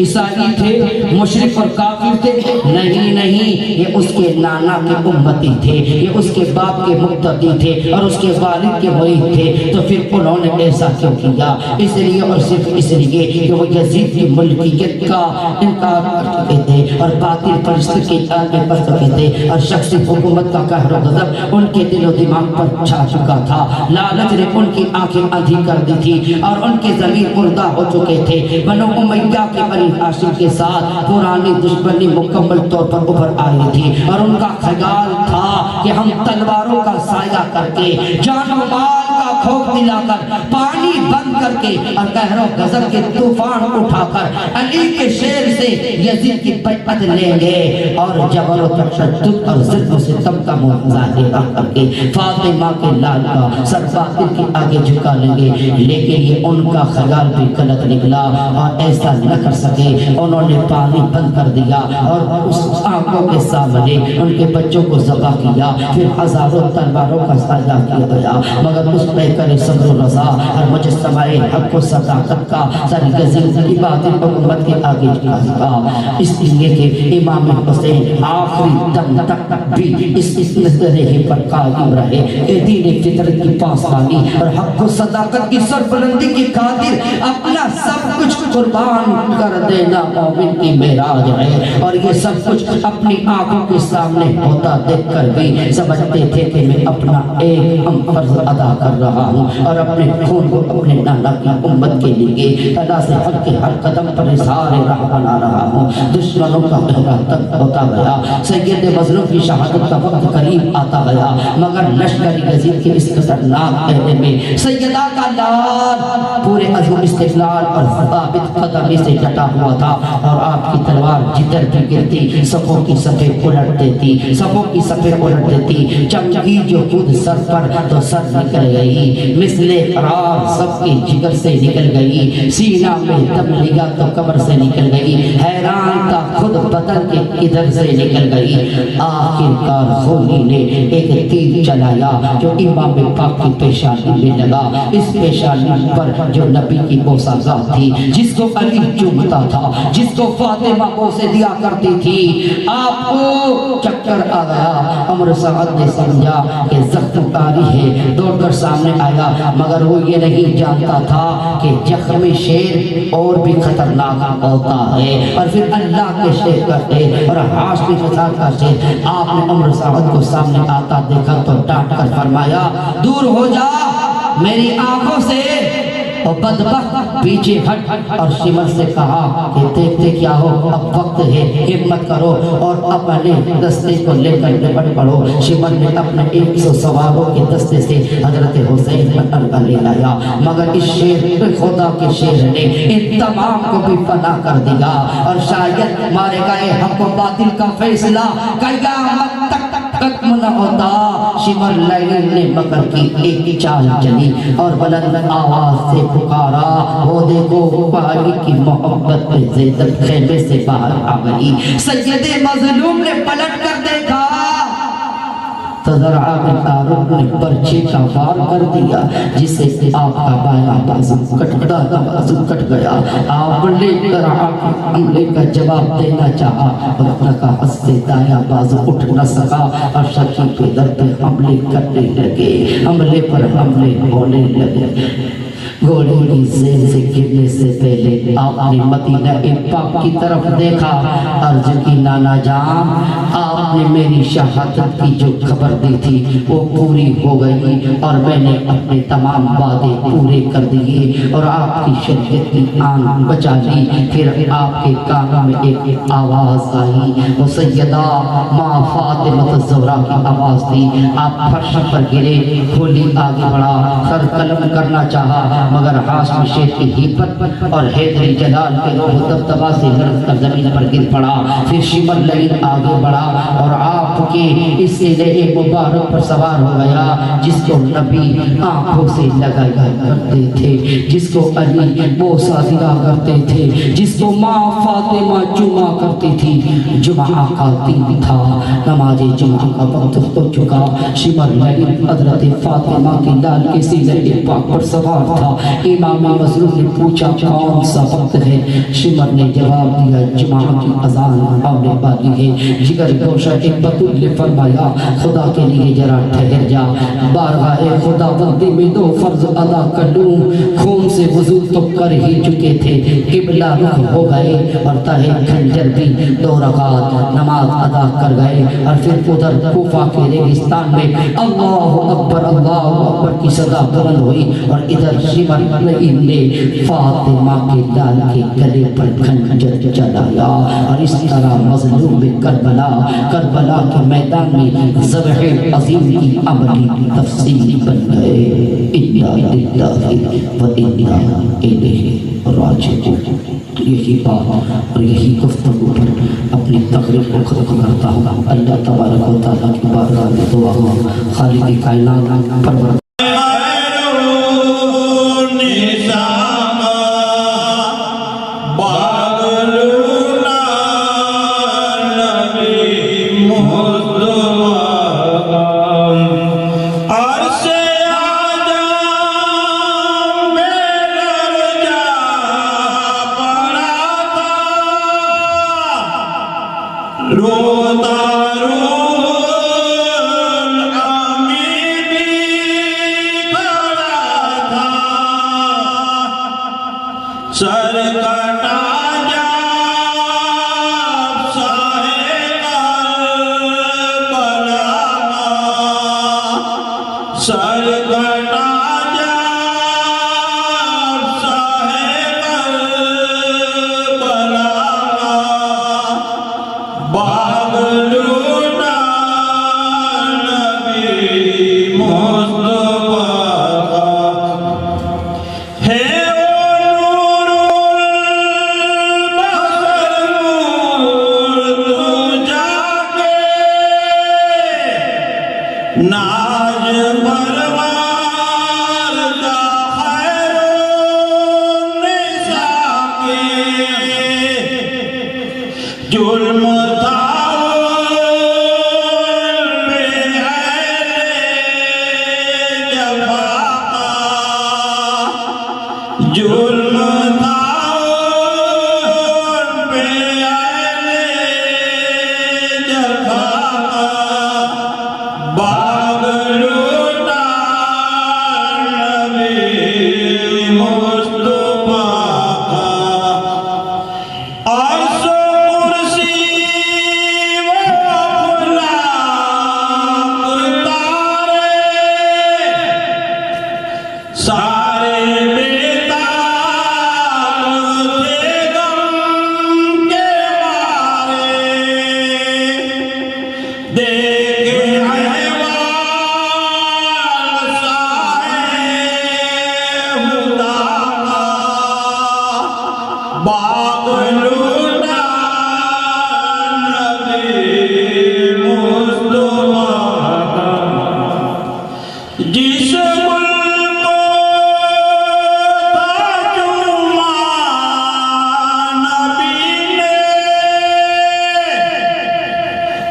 ईसाई थे, मुशरिक और काफिर थे? नहीं नहीं, ये उसके नाना के उम्मती थे, ये उसके बाप के मुक्तदी थे और उसके वालिद के मुरीद थे। तो फिर उन्होंने ऐसा क्यों किया? इसलिए और सिर्फ इसलिए कि वो यजीद की मुल्कियत का इनकार कर चुके थे और बातिल फरिश्ते के आगे बढ़ चुके थे और शख्सी हुकूमत का कहर और गज़ब उनके दिलो दिमाग पर छा चुका था। लालच ने उनकी आंखें अंधी कर दी थी और उनके ज़मीर मुर्दा हो चुके थे। बनो उमय्या के बनी हाशिम के साथ पुरानी दुश्मनी मुकम्मल तौर पर उभर आई थी और उनका ख्याल था कि हम तलवारों का साया करके, जान और माल का खौफ दिलाकर, पानी बंद करके और कहरों गजब के तूफान उठाकर अली के शेर से यजीद की बैअत लेंगे और जबर और तशद्दुद और ज़िल्म से तम का मुजाहिरा करके फातिमा के लाल का सर बातिल के आगे झुका लेंगे। लेकिन ये उनका ख्याल भी गलत निकला और ऐसा न कर सके। उन्होंने पानी बंद कर दिया और उस आंखों के सामने उनके बच्चों को ज़बह किया। फिर हजारों तलवारों का साया किया गया मगर उस पे करे सब्र रज़ा और मुजस्समाए हक को सदाकत का सरगज़ीर इबादत हुकूमत के आगे झुका। इसलिए कि इमाम हुसैन आखिरी दम तक भी इस नज़रिए पर कायम रहे। दीन फितरत की पासबानी और हक को सदाकत की सरबुलंदी की खातिर अपना सब कुछ कुर्बान कर देना मोमिन की मेराज है। और ये सब कुछ अपनी आंखों के सामने होता देखकर भी समझते थे कि मैं अपना एक हम फर्ज अदा कर रहा हूँ और अपने खून को अपने नाना की उम्मत के लिए तला से हक के हर कदम पर इज़हार राह बना रहा हूँ। दुश्मनों का पहरा तक होता गया, सैयद मजलूम की शहादत का वक्त करीब आता गया मगर लश्करी यजीद के इस खतरनाक कहने में सैयदा का लाल पूरे अज़म इस्तिक़लाल और साबित कदमी से डटा हुआ था और आपकी तलवार जिधर भी गिरती सफ़ों की सफ़ेद उलट देती, सफ़ों की सफ़ेद उलट देती। चमकी जो खुद सर पर तो सर निकल गई, मिसले क़रार सबके जिगर से निकल गई, सीना में दम लिया तो कमर से निकल गई, हैरान था खुद बदन के इधर से निकल गई। आखिरकार खूनी ने एक तीर चलाया जो इमाम पाक की पेशानी में लगा। इस पेशानी पर जो नबी की पोशाक थी, जिसको अली चूमता था, जिसको फातिमा पोसे दिया करती थी, आपको चक्कर आ गया। अमर साहब ने समझा कि ज़ख्म कारी है, दौड़कर सामने सामने आया, मगर वो ये नहीं जानता था कि जख्मी शेर और भी खतरनाक होता है। और फिर अल्लाह के शेर करते और हाशमी फसाद का शेर। आपने उम्र साहब को सामने आता देखा तो डांट कर फरमाया, दूर हो जा मेरी आंखों से, और बदबख्त पीछे हट। और शिमर से कहा कि देखते क्या हो, अब वक्त है, हिम्मत करो और अपने दस्ते को लेकर निपट पड़ो। शिमर ने अपने 100 सवारों के दस्ते से हजरत हुसैन पर ले लाया, मगर इस शेर खुदा के शेर ने इन तमाम को भी फना कर दिया। और शायद मारे गए हक व बातिल का फैसला कयामत तक खत्म न होता। शिमर लैली ने मकर की एक चाल चली और बुलंद आवाज से पुकारा, वो देखो पानी की मोहब्बत पे ज़ैनब खेमे से बाहर आ गई। सैयदे मज़लूम ने पलट कर देखा तो ज़रा बिन तारुक ने पर्चे का वार कर दिया, जिससे आपका बायां बाजू कट गया। आपने हमले का जवाब देना चाहा और हंसते दायां बाजू उठ न सका और शकी पे दर पे हमले करने लगे। हमले पर हमले होने लगे। गोली की जेल से गिरने से पहले आपने मदीना पाक की तरफ देखा। अर्ज की नाना जान, आपने मेरी शहादत की जो खबर दी थी वो पूरी हो गई और मैंने अपने तमाम वादे पूरे कर दिए और आपकी शरीयत की आन बचा ली। फिर आपके कानों में एक आवाज आई, वो सैयदा माँ फातिमा ज़हरा की आवाज थी। आप फर्श पर गिरे, खोली आगे बढ़ा, सर कलम करना चाहा, मगर हाशमी शेर की हिम्मत और हैदरी जलाल के दबदबा से लड़कर कर जमीन पर गिर पड़ा। फिर शिमर लईन आगे बढ़ा और आपके इस नए मुबारक पर सवार हो गया, जिसको नबी आंखों से लगाया करते थे, जिसको अली बोसा दिया करते थे, जिसको माँ फातिमा जुमा करती थी। जुमा का दिन था, नमाज जुमा का वक्त हो चुका। शिमर लईन हजरत फातिमा की लाल के सीने पाक पर सवार था। इमाम मज़लूम ने पूछा कौन सा वक्त है? शिमर ने जवाब दिया, जुमा की अज़ान आने वाली है। जिगर गोशा एक बतूल ने फरमाया, खुदा के लिए जरा ठहर जा, बारगाह खुदा बंदी में 2 फर्ज अदा कर लूं। खून से वज़ू तो कर ही चुके थे, किबला रुख हो गए और तहे खंजर भी 2 रकात नमाज अदा कर गए। और फिर उधर कूफा के रेगिस्तान में अल्लाहु अकबर की सदा बुलंद हुई और इधर शिमर लईन ने फातिमा के लाल के गले पर खंजर चलाया। और इस तरह मज़लूम में करबला के मैदान में ज़ब्ह अज़ीम की अमली तफसील बन गए। इन्ना लिल्लाहि व इन्ना इलैहि राजिऊन। यही बात और यही गुफ्तगू पर अपनी तकरीर को खत्म करता हूँ। अल्लाह तबारक व तआला की बारगाह में दुआ हो, खालिक़ कायनात परवर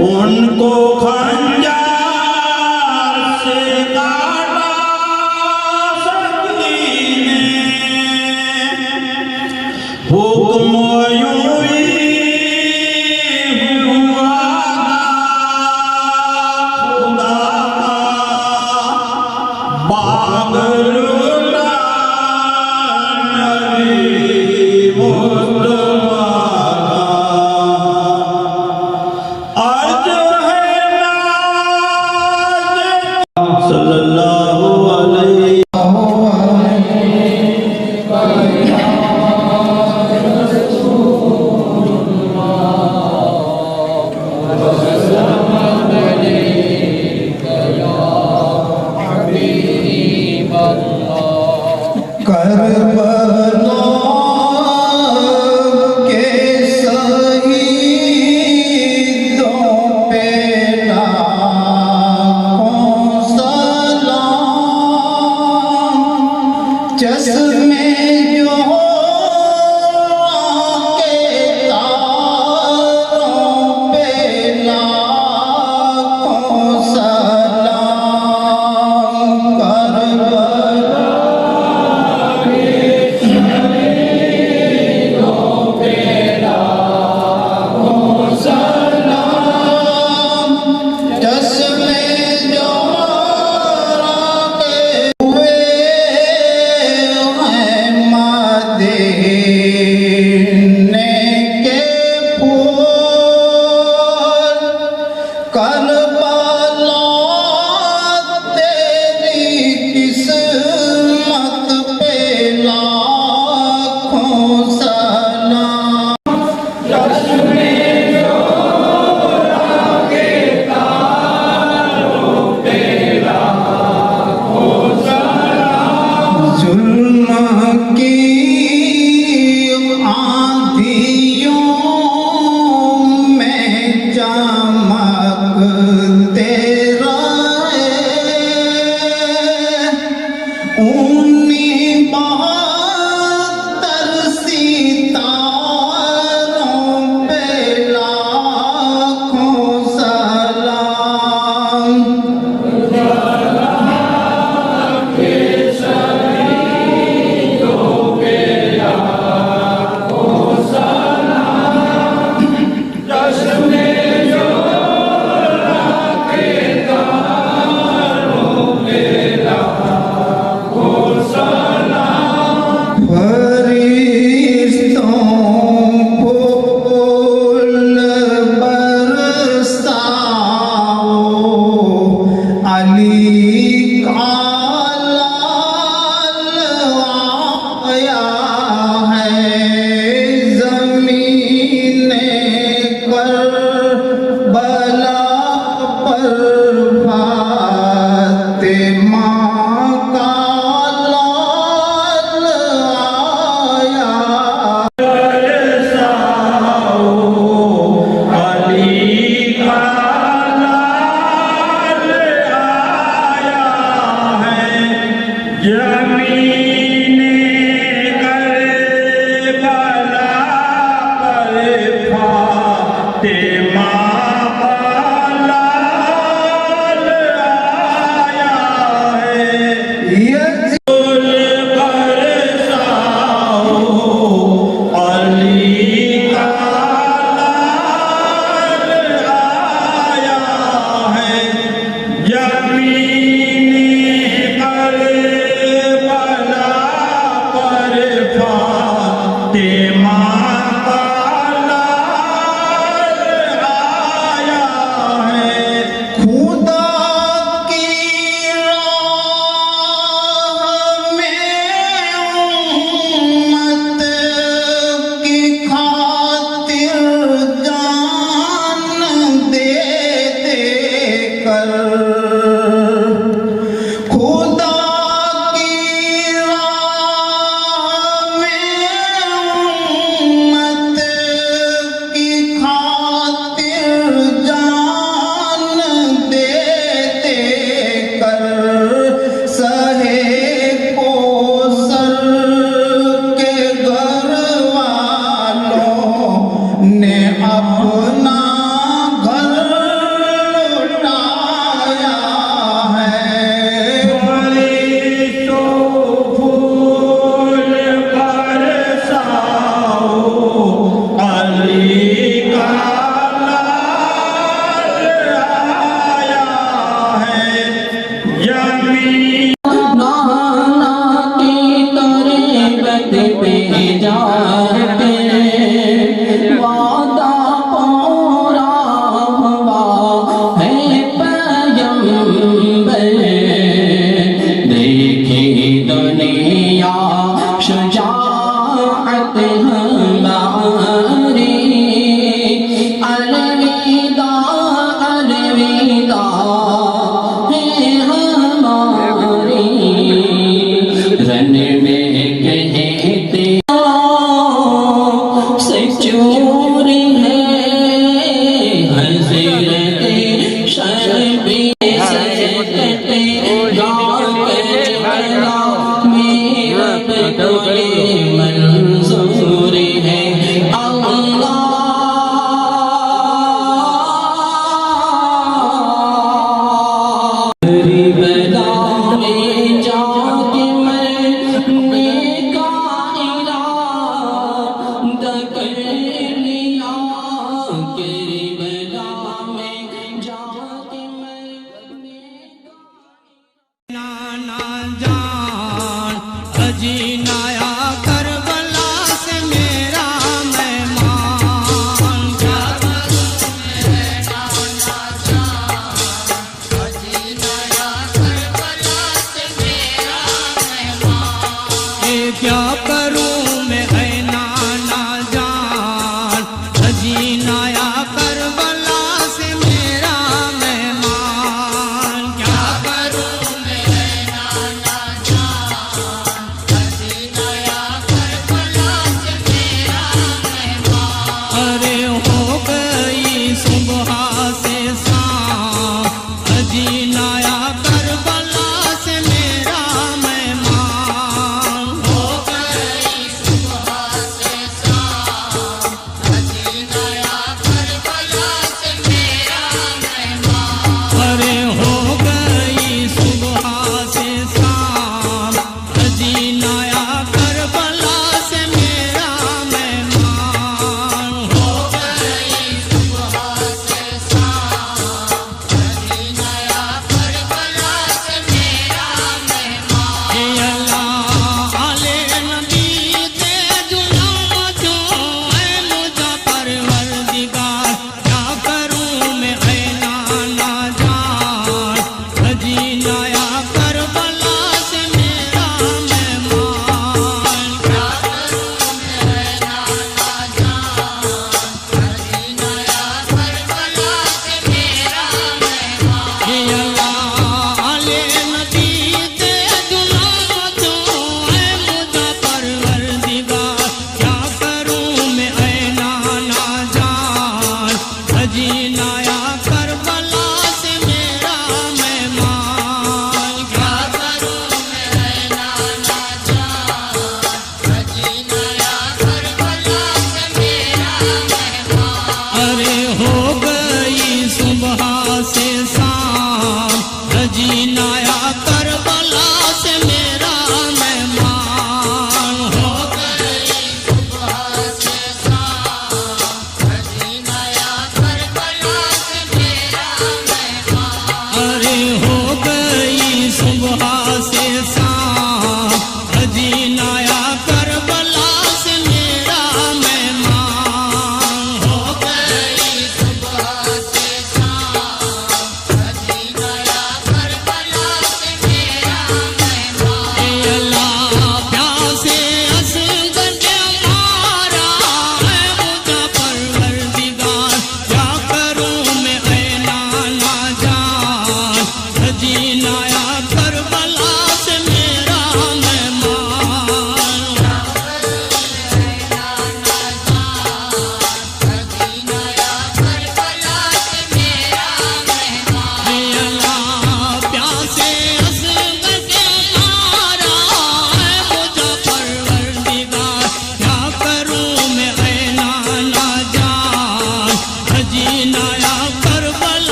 उनको खंजर से काटा सकी ने, हुक्म यूं ही हुआ खुदा का बागरुला नबी मुस्तफा सल्लल्लाहु अलैहि करबला के शहीदों पे लाखों सलाम। चश्मे जो के तारों पे लाखों सलाम। करबला अली का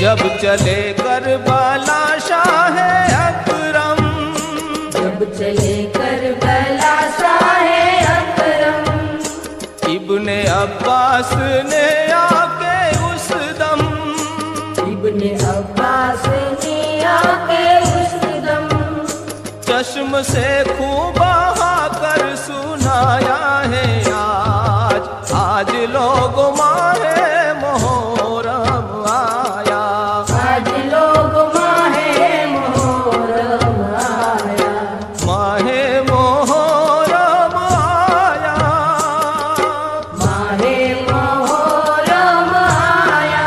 जब चले करबला शाह अकरम, जब चले करबला शाह अकरम, इब्ने अब्बास ने आके उस दम, इब्ने अब्बास ने आके उस दम, चश्म से खूब बहा कर सुनाया है आज, आज लोग माहे मोहर्रम आया, आज लोग माहे मोहर्रम आया, माहे मोहर्रम आया, माहे मोहर्रम आया।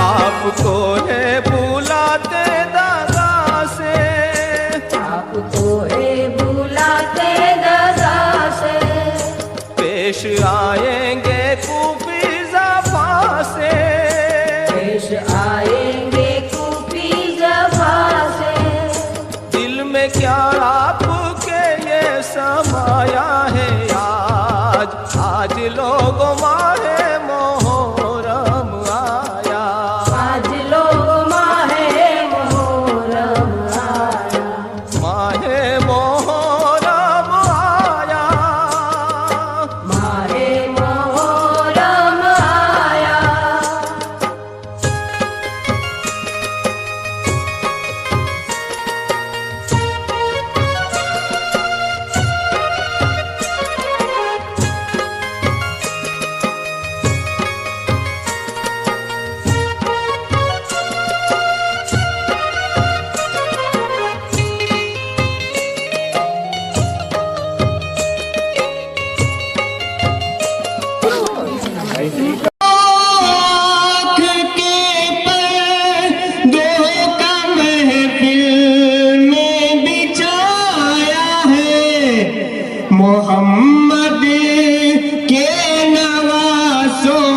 आपको है बुलाते दादा से, आपको है बुलाते दादा से, पेश आएंगे कूफी ज़फ़ा से, पेश आएंगे कूफी ज़फ़ा से, दिल में क्या आपके ये समाया है आज, आज लोग माहे मोहर्रम आया, आज लोग माहे मोहर्रम आया, माहे मोहर्रम आया, माहे मोहर्रम आया। आँख के पर्दों का महफिल में बिछाया है, मोहम्मद के नवासों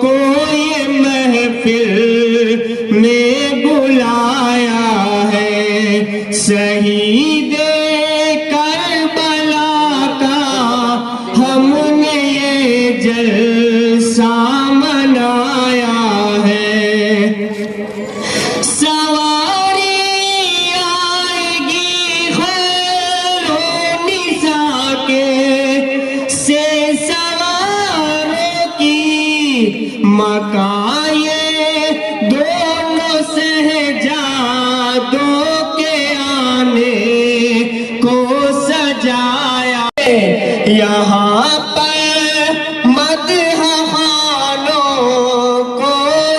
को ये महफिल में बुलाया है, शहीद करबला का हमने ये जलसा मनाया है, सवारी आएगी खैरो निसा के से सवारों की, मकां ये दोनों शहजादों के आने को सजाया है, यहाँ पर मदह खानों को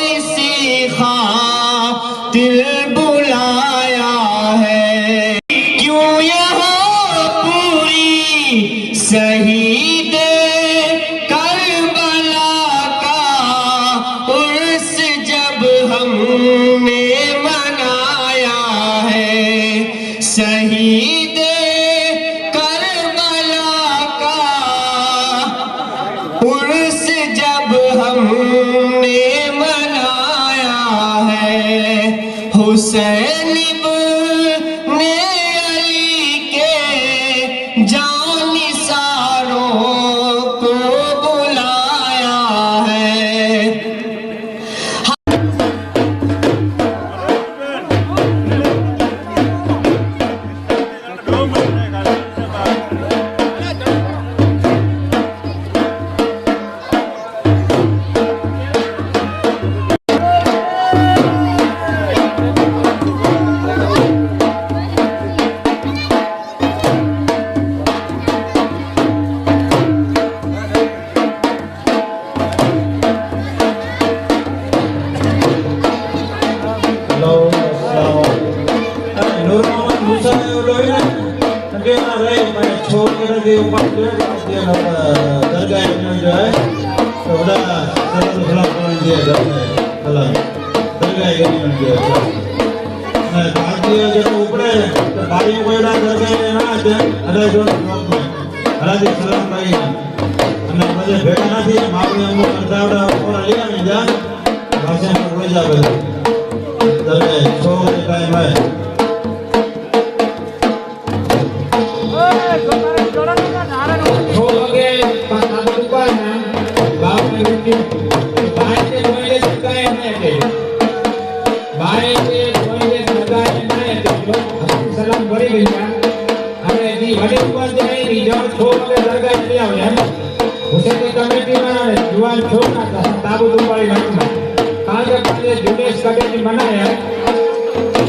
इसी खातिर बुलाया है, क्यों यहाँ पूरी शहीद करबला का उर्स जब हमने मनाया है, शहीद करबला का उर्स जब हमने मनाया है, हुसैन इब्ने अली के जानिसारों को बुलाया है। वगैरह के ऊपर जो है दरगाह में जो है थोड़ा थोड़ा दिया जाता है दरगाह में जो है भारतीय जब ऊपरे बारी कोई दरगाह ना आते अरे जो लोग में हराजी सलाम भाई અને પછી ભેગા નથી માવને અમુક કરતાવડા ઉપર લીયા ને જા ભાષા માં બોલી જાવે દરગાહ 6 વાગે ટાઈમ હે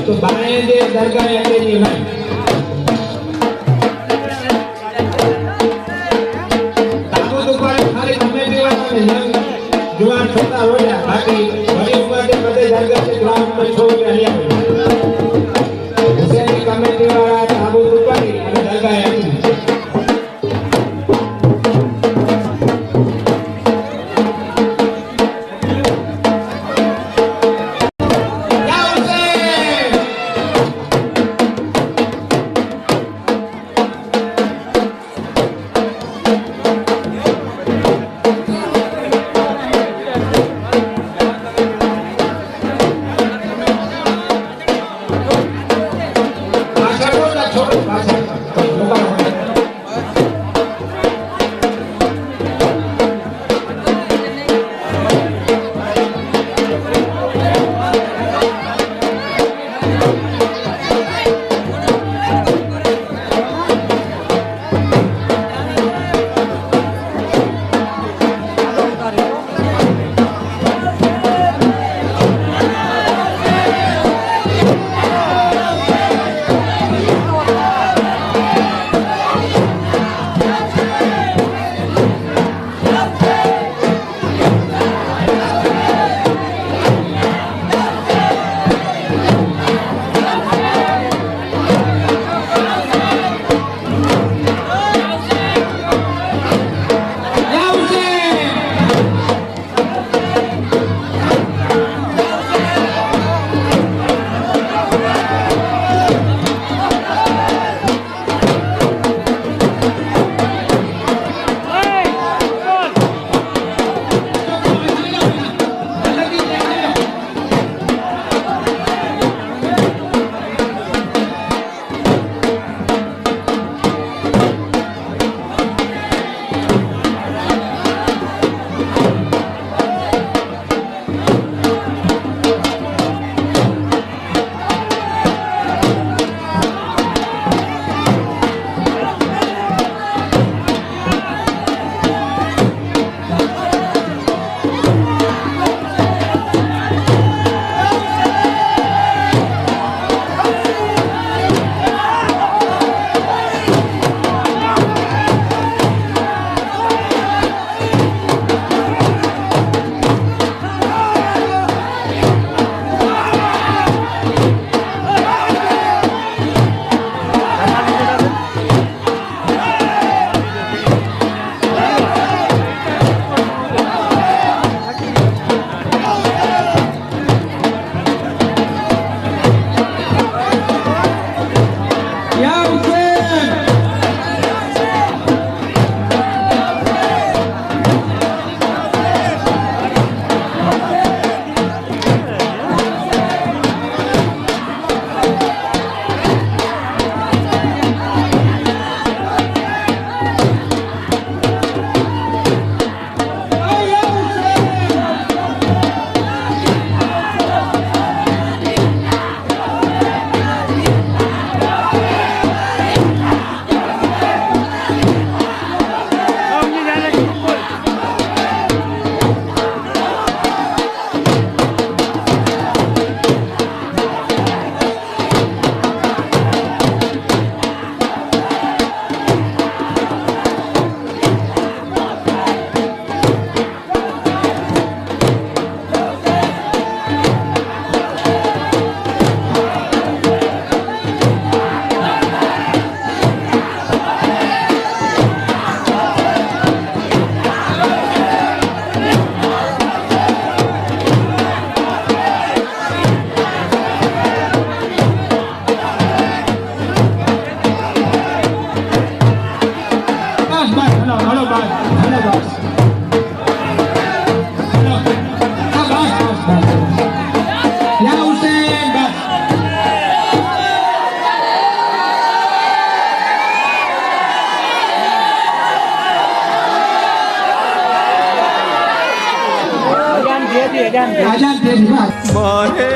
तो बाएं दे दरगाह अकेली नहीं ताबूत ऊपर खाली कमेटी वाला नहीं जुआन छोटा हो जाए बाकी बड़ी उम्र के बड़े दरगाह के ग्राउंड में छोड़ के लिया उसे कमेटी वाला ताबूत ऊपर ही दरगाह अकेली बस हेलो बस हेलो बस या हुसैन बस आजान दे दी बस माहे